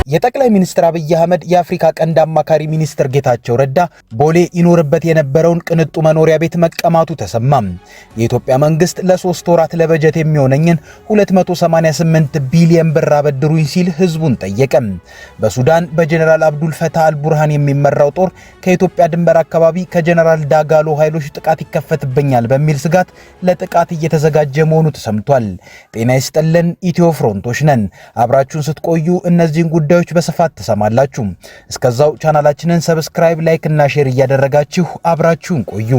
የጠቅላይ ሚኒስትር አብይ አህመድ የአፍሪካ ቀንድ አማካሪ ሚኒስትር ጌታቸው ረዳ ቦሌ ይኖርበት የነበረውን ቅንጡ መኖሪያ ቤት መቀማቱ ተሰማም። የኢትዮጵያ መንግስት ለ3 ወራት ለበጀት የሚሆነኝን 288 ቢሊዮን ብር አበድሩኝ ሲል ህዝቡን ጠየቀ። በሱዳን በጀነራል አብዱል ፈታህ አልቡርሃን የሚመራው ጦር ከኢትዮጵያ ድንበር አካባቢ ከጀነራል ዳጋሎ ኃይሎች ጥቃት ይከፈትብኛል በሚል ስጋት ለጥቃት እየተዘጋጀ መሆኑ ተሰምቷል። ጤና ይስጥልን፣ ኢትዮ ፍሮንቶች ነን። አብራችሁን ስትቆዩ እነዚህን ጉዳዮች በስፋት ተሰማላችሁ። እስከዛው ቻናላችንን ሰብስክራይብ፣ ላይክ እና ሼር እያደረጋችሁ አብራችሁን ቆዩ።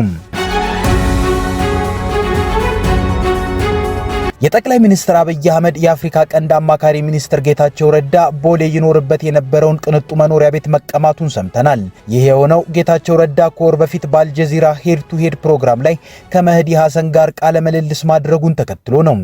የጠቅላይ ሚኒስትር አብይ አህመድ የአፍሪካ ቀንድ አማካሪ ሚኒስትር ጌታቸው ረዳ ቦሌ ይኖርበት የነበረውን ቅንጡ መኖሪያ ቤት መቀማቱን ሰምተናል። ይህ የሆነው ጌታቸው ረዳ ከወር በፊት በአልጀዚራ ሄድ ቱ ሄድ ፕሮግራም ላይ ከመህዲ ሐሰን ጋር ቃለ ምልልስ ማድረጉን ተከትሎ ነው።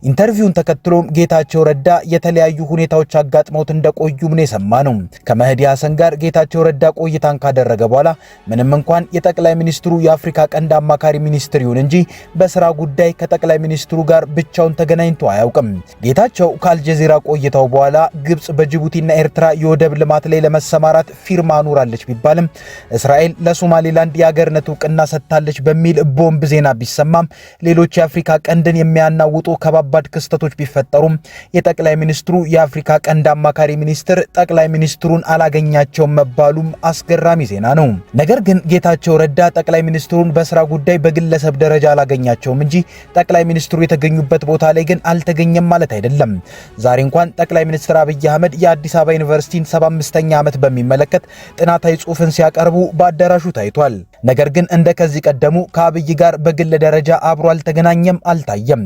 ኢንተርቪውን ተከትሎም ጌታቸው ረዳ የተለያዩ ሁኔታዎች አጋጥመውት እንደቆዩም ነው የሰማነው። ከመህዲ ሐሰን ጋር ጌታቸው ረዳ ቆይታን ካደረገ በኋላ ምንም እንኳን የጠቅላይ ሚኒስትሩ የአፍሪካ ቀንድ አማካሪ ሚኒስትር ይሁን እንጂ በስራ ጉዳይ ከጠቅላይ ሚኒስትሩ ጋር ብቻውን ተገናኝቶ አያውቅም። ጌታቸው ከአልጀዚራ ቆይታው በኋላ ግብጽ በጅቡቲና ኤርትራ የወደብ ልማት ላይ ለመሰማራት ፊርማ አኑራለች ቢባልም እስራኤል ለሶማሊላንድ የአገርነት ዕውቅና ሰጥታለች በሚል ቦምብ ዜና ቢሰማም ሌሎች የአፍሪካ ቀንድን የሚያናውጡ ከባባድ ክስተቶች ቢፈጠሩም የጠቅላይ ሚኒስትሩ የአፍሪካ ቀንድ አማካሪ ሚኒስትር ጠቅላይ ሚኒስትሩን አላገኛቸውም መባሉም አስገራሚ ዜና ነው። ነገር ግን ጌታቸው ረዳ ጠቅላይ ሚኒስትሩን በስራ ጉዳይ በግለሰብ ደረጃ አላገኛቸውም እንጂ ጠቅላይ ሚኒስትሩ የተገኙበት ቦታ ላይ ግን አልተገኘም ማለት አይደለም። ዛሬ እንኳን ጠቅላይ ሚኒስትር አብይ አህመድ የአዲስ አበባ ዩኒቨርሲቲን 75ኛ ዓመት በሚመለከት ጥናታዊ ጽሑፍን ሲያቀርቡ በአዳራሹ ታይቷል። ነገር ግን እንደ ከዚህ ቀደሙ ከአብይ ጋር በግል ደረጃ አብሮ አልተገናኘም፣ አልታየም።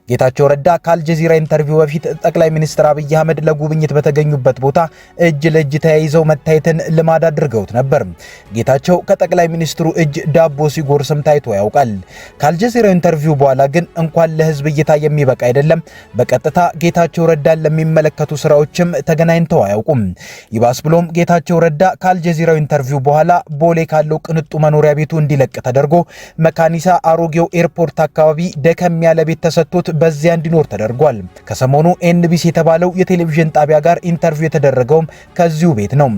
ጌታቸው ረዳ ከአልጀዚራ ኢንተርቪው በፊት ጠቅላይ ሚኒስትር አብይ አህመድ ለጉብኝት በተገኙበት ቦታ እጅ ለእጅ ተያይዘው መታየትን ልማድ አድርገውት ነበር። ጌታቸው ከጠቅላይ ሚኒስትሩ እጅ ዳቦ ሲጎርስም ታይቶ ያውቃል። ከአልጀዚራ ኢንተርቪው በኋላ ግን እንኳን ለህዝብ እይታ የሚበቃ አይደለም፣ በቀጥታ ጌታቸው ረዳን ለሚመለከቱ ስራዎችም ተገናኝተው አያውቁም። ይባስ ብሎም ጌታቸው ረዳ ከአልጀዚራው ኢንተርቪው በኋላ ቦሌ ካለው ቅንጡ መኖሪያ ቤቱ እንዲለቅ ተደርጎ መካኒሳ አሮጌው ኤርፖርት አካባቢ ደከም ያለ ቤት ተሰጥቶት በዚያ እንዲኖር ተደርጓል። ከሰሞኑ ኤንቢሲ የተባለው የቴሌቪዥን ጣቢያ ጋር ኢንተርቪው የተደረገውም ከዚሁ ቤት ነው።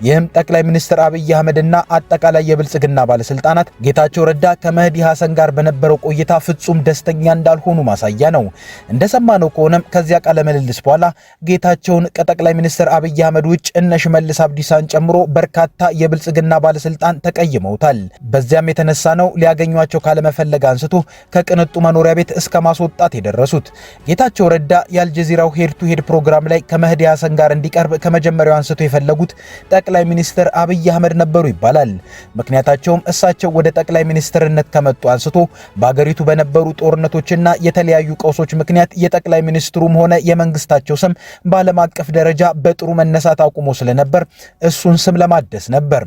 ይህም ጠቅላይ ሚኒስትር አብይ አህመድና አጠቃላይ የብልጽግና ባለስልጣናት ጌታቸው ረዳ ከመህዲ ሐሰን ጋር በነበረው ቆይታ ፍጹም ደስተኛ እንዳልሆኑ ማሳያ ነው። እንደሰማነው ከሆነም ከዚያ ቃለ ምልልስ በኋላ ጌታቸውን ከጠቅላይ ሚኒስትር አብይ አህመድ ውጭ እነ ሽመልስ አብዲሳን ጨምሮ በርካታ የብልጽግና ባለስልጣን ተቀይመውታል። በዚያም የተነሳ ነው ሊያገኟቸው ካለመፈለግ አንስቶ ከቅንጡ መኖሪያ ቤት እስከ ማስወጣት የደረሱት። ጌታቸው ረዳ የአልጀዚራው ሄድ ቱ ሄድ ፕሮግራም ላይ ከመህዲ ሐሰን ጋር እንዲቀርብ ከመጀመሪያው አንስቶ የፈለጉት ጠቅላይ ሚኒስትር አብይ አህመድ ነበሩ ይባላል። ምክንያታቸውም እሳቸው ወደ ጠቅላይ ሚኒስትርነት ከመጡ አንስቶ በአገሪቱ በነበሩ ጦርነቶችና የተለያዩ ቀውሶች ምክንያት የጠቅላይ ሚኒስትሩም ሆነ የመንግስታቸው ስም በዓለም አቀፍ ደረጃ በጥሩ መነሳት አቁሞ ስለነበር እሱን ስም ለማደስ ነበር።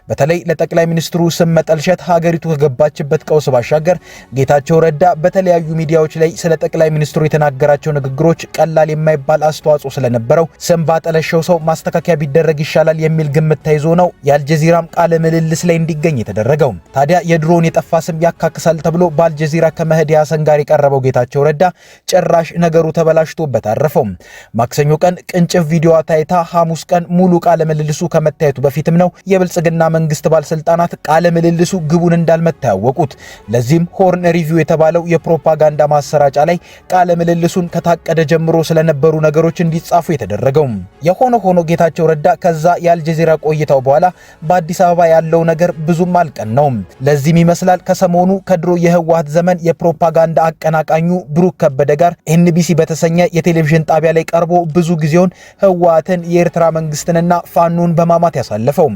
በተለይ ለጠቅላይ ሚኒስትሩ ስም መጠልሸት ሀገሪቱ ከገባችበት ቀውስ ባሻገር ጌታቸው ረዳ በተለያዩ ሚዲያዎች ላይ ስለ ጠቅላይ ሚኒስትሩ የተናገራቸው ንግግሮች ቀላል የማይባል አስተዋጽኦ ስለነበረው ስም ባጠለሸው ሰው ማስተካከያ ቢደረግ ይሻላል የሚል ግምት ተይዞ ነው የአልጀዚራም ቃለ ምልልስ ላይ እንዲገኝ የተደረገው። ታዲያ የድሮውን የጠፋ ስም ያካክሳል ተብሎ በአልጀዚራ ከመህዲ ሐሰን ጋር የቀረበው ጌታቸው ረዳ ጭራሽ ነገሩ ተበላሽቶበት አረፈው። ማክሰኞ ቀን ቅንጭፍ ቪዲዮ ታይታ ሐሙስ ቀን ሙሉ ቃለ ምልልሱ ከመታየቱ በፊትም ነው የብልጽግና መንግስት ባለስልጣናት ቃለ ምልልሱ ግቡን እንዳልመታ ያወቁት። ለዚህም ሆርን ሪቪው የተባለው የፕሮፓጋንዳ ማሰራጫ ላይ ቃለ ምልልሱን ከታቀደ ጀምሮ ስለነበሩ ነገሮች እንዲጻፉ የተደረገው። የሆነ ሆኖ ጌታቸው ረዳ ከዛ የአልጀዚራ ቆይታው በኋላ በአዲስ አበባ ያለው ነገር ብዙም አልቀናውም። ለዚህም ይመስላል ከሰሞኑ ከድሮ የህወሓት ዘመን የፕሮፓጋንዳ አቀናቃኙ ብሩክ ከበደ ጋር ኤንቢሲ በተሰኘ የቴሌቪዥን ጣቢያ ላይ ቀርቦ ብዙ ጊዜውን ህወሓትን፣ የኤርትራ መንግስትንና ፋኖን በማማት ያሳለፈው።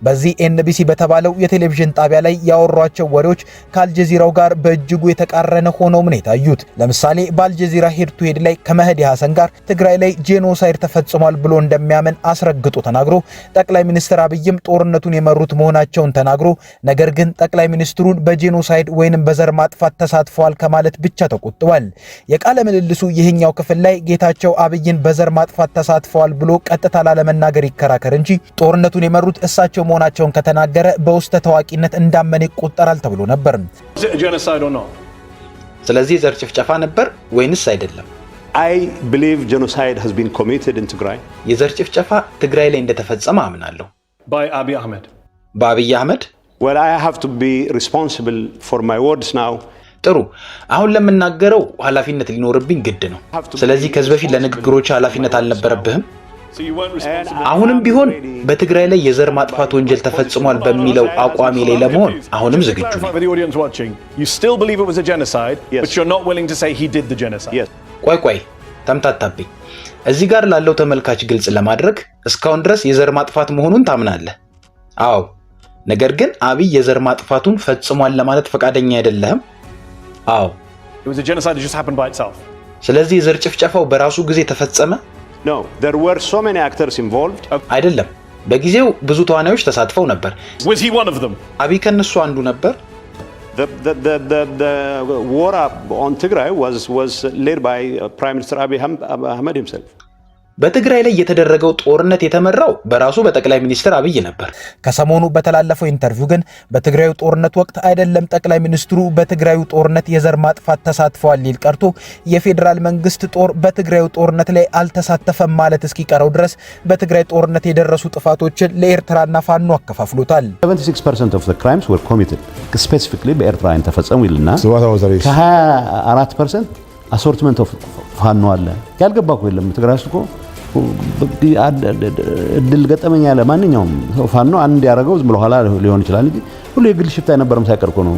በዚህ ኤንቢሲ በተባለው የቴሌቪዥን ጣቢያ ላይ ያወሯቸው ወሬዎች ከአልጀዚራው ጋር በእጅጉ የተቃረነ ሆነው ነው የታዩት። ለምሳሌ በአልጀዚራ ሄድ ቱ ሄድ ላይ ከመህዲ ሐሰን ጋር ትግራይ ላይ ጄኖሳይድ ተፈጽሟል ብሎ እንደሚያምን አስረግጦ ተናግሮ ጠቅላይ ሚኒስትር አብይም ጦርነቱን የመሩት መሆናቸውን ተናግሮ ነገር ግን ጠቅላይ ሚኒስትሩን በጄኖሳይድ ወይንም በዘር ማጥፋት ተሳትፈዋል ከማለት ብቻ ተቆጥቧል። የቃለ ምልልሱ ይህኛው ክፍል ላይ ጌታቸው አብይን በዘር ማጥፋት ተሳትፈዋል ብሎ ቀጥታ ላለመናገር ይከራከር እንጂ ጦርነቱን የመሩት እሳቸው መሆናቸውን ከተናገረ በውስጥ ታዋቂነት እንዳመነ ይቆጠራል ተብሎ ነበር። ስለዚህ ዘር ጭፍጨፋ ነበር ወይንስ አይደለም? I believe genocide has been committed in Tigray. የዘር ጭፍጨፋ ትግራይ ላይ እንደተፈጸመ አምናለሁ። By Abiy Ahmed. በአብይ አህመድ? Well, I have to be responsible for my words now. ጥሩ፣ አሁን ለምናገረው ኃላፊነት ሊኖርብኝ ግድ ነው። ስለዚህ ከዚህ በፊት ለንግግሮች ኃላፊነት አልነበረብህም? አሁንም ቢሆን በትግራይ ላይ የዘር ማጥፋት ወንጀል ተፈጽሟል በሚለው አቋሜ ላይ ለመሆን አሁንም ዝግጁ ነኝ። ቆይ ተምታታብኝ። እዚህ ጋር ላለው ተመልካች ግልጽ ለማድረግ እስካሁን ድረስ የዘር ማጥፋት መሆኑን ታምናለህ? አዎ። ነገር ግን አብይ የዘር ማጥፋቱን ፈጽሟል ለማለት ፈቃደኛ አይደለህም? አዎ። ስለዚህ የዘር ጭፍጨፋው በራሱ ጊዜ ተፈጸመ? No, there were so many actors involved. አይደለም፣ በጊዜው ብዙ ተዋናዮች ተሳትፈው ነበር። Was he one of them? አብይ ከነሱ አንዱ ነበር? The war on Tigray was led by Prime Minister Abiy Ahmed himself. በትግራይ ላይ የተደረገው ጦርነት የተመራው በራሱ በጠቅላይ ሚኒስትር አብይ ነበር። ከሰሞኑ በተላለፈው ኢንተርቪው ግን በትግራዩ ጦርነት ወቅት አይደለም ጠቅላይ ሚኒስትሩ በትግራዩ ጦርነት የዘር ማጥፋት ተሳትፈዋል ሊል ቀርቶ የፌዴራል መንግስት ጦር በትግራዩ ጦርነት ላይ አልተሳተፈም ማለት እስኪቀረው ድረስ በትግራይ ጦርነት የደረሱ ጥፋቶችን ለኤርትራና ፋኖ አከፋፍሎታል። 76% of the crimes were committed specifically በኤርትራ ተፈጸሙ ይልና ከ24% assortment of ፋኖ አለ። ያልገባኩ የለም። ትግራይ ውስጥ እኮ እድል ገጠመኝ ያለ ማንኛውም ፋኖ አንድ ያደረገው ዝም ብሎ ኋላ ሊሆን ይችላል እንጂ ሁሉ የግል ሽፍታ የነበረም ሳይቀርቆ ነው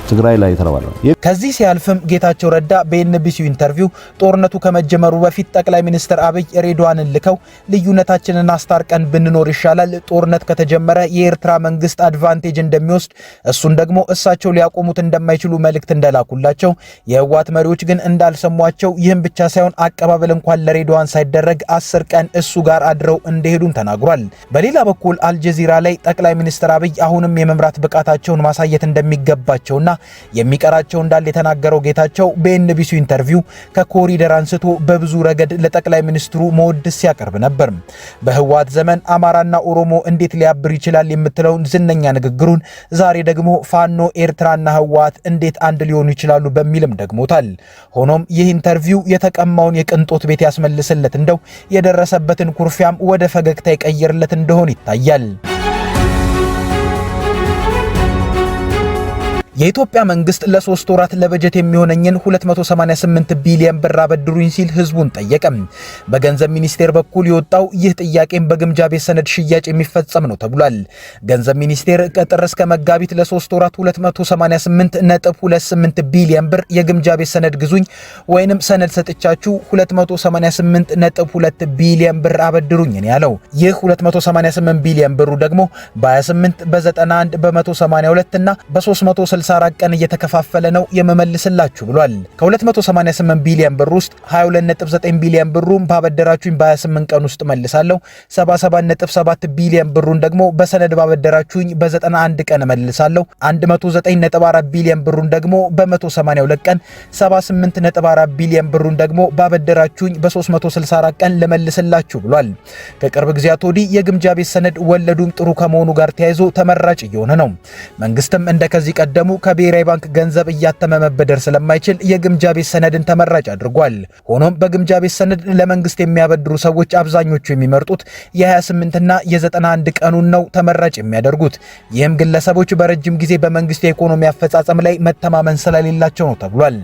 ትግራይ ላይ ተረባለው። ከዚህ ሲያልፍም ጌታቸው ረዳ በኤንቢሲው ኢንተርቪው ጦርነቱ ከመጀመሩ በፊት ጠቅላይ ሚኒስትር አብይ ሬድዋንን ልከው ልዩነታችንን አስታርቀን ብንኖር ይሻላል፣ ጦርነት ከተጀመረ የኤርትራ መንግስት አድቫንቴጅ እንደሚወስድ እሱን ደግሞ እሳቸው ሊያቆሙት እንደማይችሉ መልእክት እንደላኩላቸው፣ የህወሓት መሪዎች ግን እንዳልሰሟቸው፣ ይህም ብቻ ሳይሆን አቀባበል እንኳን ለሬድዋን ሳይደረግ 10 ቀን እሱ ጋር አድረው እንደሄዱም ተናግሯል። በሌላ በኩል አልጀዚራ ላይ ጠቅላይ ሚኒስትር አብይ አሁንም የመምራት ብቃታቸውን ማሳየት እንደሚገባቸውና የሚቀራቸው እንዳለ የተናገረው ጌታቸው በኤንቢሲው ኢንተርቪው ከኮሪደር አንስቶ በብዙ ረገድ ለጠቅላይ ሚኒስትሩ መወድስ ሲያቀርብ ነበር። በህወሓት ዘመን አማራና ኦሮሞ እንዴት ሊያብር ይችላል የምትለውን ዝነኛ ንግግሩን ዛሬ ደግሞ ፋኖ ኤርትራና ህወሓት እንዴት አንድ ሊሆኑ ይችላሉ በሚልም ደግሞታል። ሆኖም ይህ ኢንተርቪው የተቀማውን የቅንጦት ቤት ያስመልስለት እንደው የደረሰበትን ኩርፊያም ወደ ፈገግታ ይቀይርለት እንደሆነ ይታያል። የኢትዮጵያ መንግስት ለ3 ወራት ለበጀት የሚሆነኝን 288 ቢሊዮን ብር አበድሩኝ ሲል ህዝቡን ጠየቀ። በገንዘብ ሚኒስቴር በኩል የወጣው ይህ ጥያቄም በግምጃ ቤት ሰነድ ሽያጭ የሚፈጸም ነው ተብሏል። ገንዘብ ሚኒስቴር ከጥር እስከ መጋቢት ለ3 ወራት 288.28 ቢሊዮን ብር የግምጃ ቤት ሰነድ ግዙኝ ወይንም ሰነድ ሰጥቻችሁ 288.2 ቢሊዮን ብር አበድሩኝ ነው ያለው። ይህ 288 ቢሊዮን ብሩ ደግሞ በ28 በ91 በ182 እና በ360 64 ቀን እየተከፋፈለ ነው የመመልስላችሁ ብሏል። ከ288 ቢሊዮን ብር ውስጥ 22.9 ቢሊዮን ብሩን ባበደራችሁኝ በ28 ቀን ውስጥ መልሳለሁ፣ 77.7 ቢሊዮን ብሩን ደግሞ በሰነድ ባበደራችሁኝ በ91 ቀን መልሳለሁ፣ 109.4 ቢሊዮን ብሩን ደግሞ በ182 ቀን፣ 78.4 ቢሊዮን ብሩን ደግሞ ባበደራችሁኝ በ364 ቀን ለመልስላችሁ ብሏል። ከቅርብ ጊዜያት ወዲህ የግምጃ ቤት ሰነድ ወለዱም ጥሩ ከመሆኑ ጋር ተያይዞ ተመራጭ እየሆነ ነው። መንግስትም እንደከዚህ ቀደሙ ከብሔራዊ ባንክ ገንዘብ እያተመ መበደር ስለማይችል የግምጃ ቤት ሰነድን ተመራጭ አድርጓል። ሆኖም በግምጃ ቤት ሰነድ ለመንግስት የሚያበድሩ ሰዎች አብዛኞቹ የሚመርጡት የ28 እና የ91 ቀኑን ነው ተመራጭ የሚያደርጉት። ይህም ግለሰቦች በረጅም ጊዜ በመንግስት የኢኮኖሚ አፈጻጸም ላይ መተማመን ስለሌላቸው ነው ተብሏል።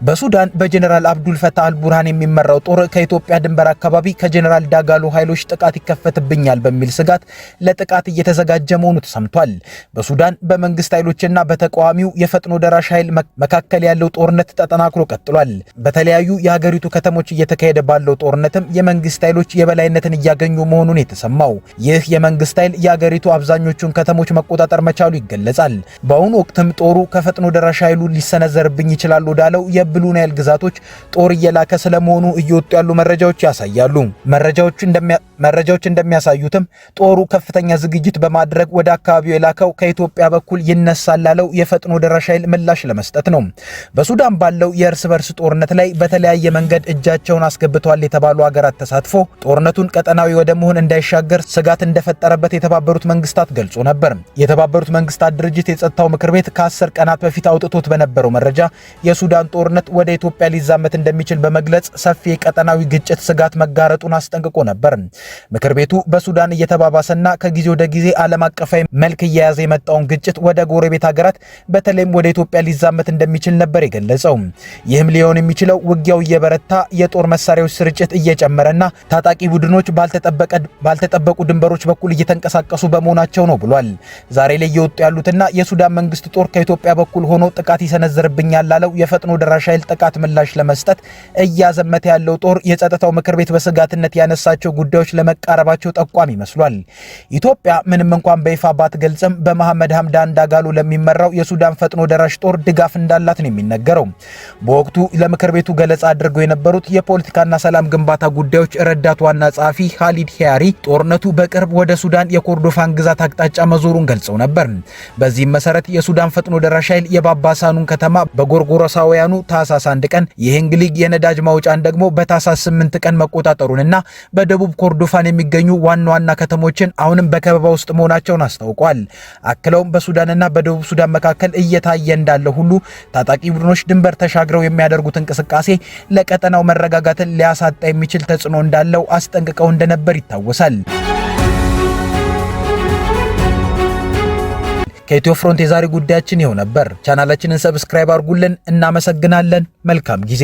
በሱዳን በጀነራል አብዱል ፈታህ አልቡርሃን የሚመራው ጦር ከኢትዮጵያ ድንበር አካባቢ ከጀነራል ዳጋሎ ኃይሎች ጥቃት ይከፈትብኛል በሚል ስጋት ለጥቃት እየተዘጋጀ መሆኑ ተሰምቷል። በሱዳን በመንግስት ኃይሎችና በተቃዋሚው የፈጥኖ ደራሽ ኃይል መካከል ያለው ጦርነት ተጠናክሮ ቀጥሏል። በተለያዩ የሀገሪቱ ከተሞች እየተካሄደ ባለው ጦርነትም የመንግስት ኃይሎች የበላይነትን እያገኙ መሆኑን የተሰማው ይህ የመንግስት ኃይል የሀገሪቱ አብዛኞቹን ከተሞች መቆጣጠር መቻሉ ይገለጻል። በአሁኑ ወቅትም ጦሩ ከፈጥኖ ደራሽ ኃይሉ ሊሰነዘርብኝ ይችላል ወዳለው ብሉ ናይል ግዛቶች ጦር እየላከ ስለመሆኑ እየወጡ ያሉ መረጃዎች ያሳያሉ። መረጃዎች እንደሚያሳዩትም ጦሩ ከፍተኛ ዝግጅት በማድረግ ወደ አካባቢው የላከው ከኢትዮጵያ በኩል ይነሳል ላለው የፈጥኖ ደራሽ ኃይል ምላሽ ለመስጠት ነው። በሱዳን ባለው የእርስ በርስ ጦርነት ላይ በተለያየ መንገድ እጃቸውን አስገብተዋል የተባሉ ሀገራት ተሳትፎ ጦርነቱን ቀጠናዊ ወደ መሆን እንዳይሻገር ስጋት እንደፈጠረበት የተባበሩት መንግስታት ገልጾ ነበር። የተባበሩት መንግስታት ድርጅት የጸጥታው ምክር ቤት ከ10 ቀናት በፊት አውጥቶት በነበረው መረጃ የሱዳን ጦርነት ወደ ኢትዮጵያ ሊዛመት እንደሚችል በመግለጽ ሰፊ የቀጠናዊ ግጭት ስጋት መጋረጡን አስጠንቅቆ ነበር። ምክር ቤቱ በሱዳን እየተባባሰና ከጊዜ ወደ ጊዜ ዓለም አቀፋዊ መልክ እየያዘ የመጣውን ግጭት ወደ ጎረቤት ሀገራት በተለይም ወደ ኢትዮጵያ ሊዛመት እንደሚችል ነበር የገለጸው። ይህም ሊሆን የሚችለው ውጊያው እየበረታ የጦር መሳሪያዎች ስርጭት እየጨመረና ታጣቂ ቡድኖች ባልተጠበቁ ድንበሮች በኩል እየተንቀሳቀሱ በመሆናቸው ነው ብሏል። ዛሬ ላይ እየወጡ ያሉትና የሱዳን መንግስት ጦር ከኢትዮጵያ በኩል ሆኖ ጥቃት ይሰነዝርብኛል ላለው የፈጥኖ ደራሽ ኃይል ጥቃት ምላሽ ለመስጠት እያዘመተ ያለው ጦር የጸጥታው ምክር ቤት በስጋትነት ያነሳቸው ጉዳዮች ለመቃረባቸው ጠቋሚ ይመስሏል። ኢትዮጵያ ምንም እንኳን በይፋ ባትገልጽም በመሐመድ ሐምዳን ዳጋሎ ለሚመራው የሱዳን ፈጥኖ ደራሽ ጦር ድጋፍ እንዳላት ነው የሚነገረው። በወቅቱ ለምክር ቤቱ ገለጻ አድርገው የነበሩት የፖለቲካና ሰላም ግንባታ ጉዳዮች ረዳት ዋና ጸሐፊ ኻሊድ ሂያሪ ጦርነቱ በቅርብ ወደ ሱዳን የኮርዶፋን ግዛት አቅጣጫ መዞሩን ገልጸው ነበር። በዚህም መሰረት የሱዳን ፈጥኖ ደራሽ ኃይል የባባሳኑን ከተማ በጎርጎሮሳውያኑ ታህሳስ 1 ቀን የሄንግሊግ የነዳጅ ማውጫን ደግሞ በታህሳስ 8 ቀን መቆጣጠሩንና በደቡብ ኮርዶፋን የሚገኙ ዋና ዋና ከተሞችን አሁንም በከበባ ውስጥ መሆናቸውን አስታውቋል። አክለውም በሱዳንና በደቡብ ሱዳን መካከል እየታየ እንዳለ ሁሉ ታጣቂ ቡድኖች ድንበር ተሻግረው የሚያደርጉት እንቅስቃሴ ለቀጠናው መረጋጋትን ሊያሳጣ የሚችል ተጽዕኖ እንዳለው አስጠንቅቀው እንደነበር ይታወሳል። ከኢትዮ ፍሮንት የዛሬ ጉዳያችን ይኸው ነበር። ቻናላችንን ሰብስክራይብ አድርጉልን። እናመሰግናለን። መልካም ጊዜ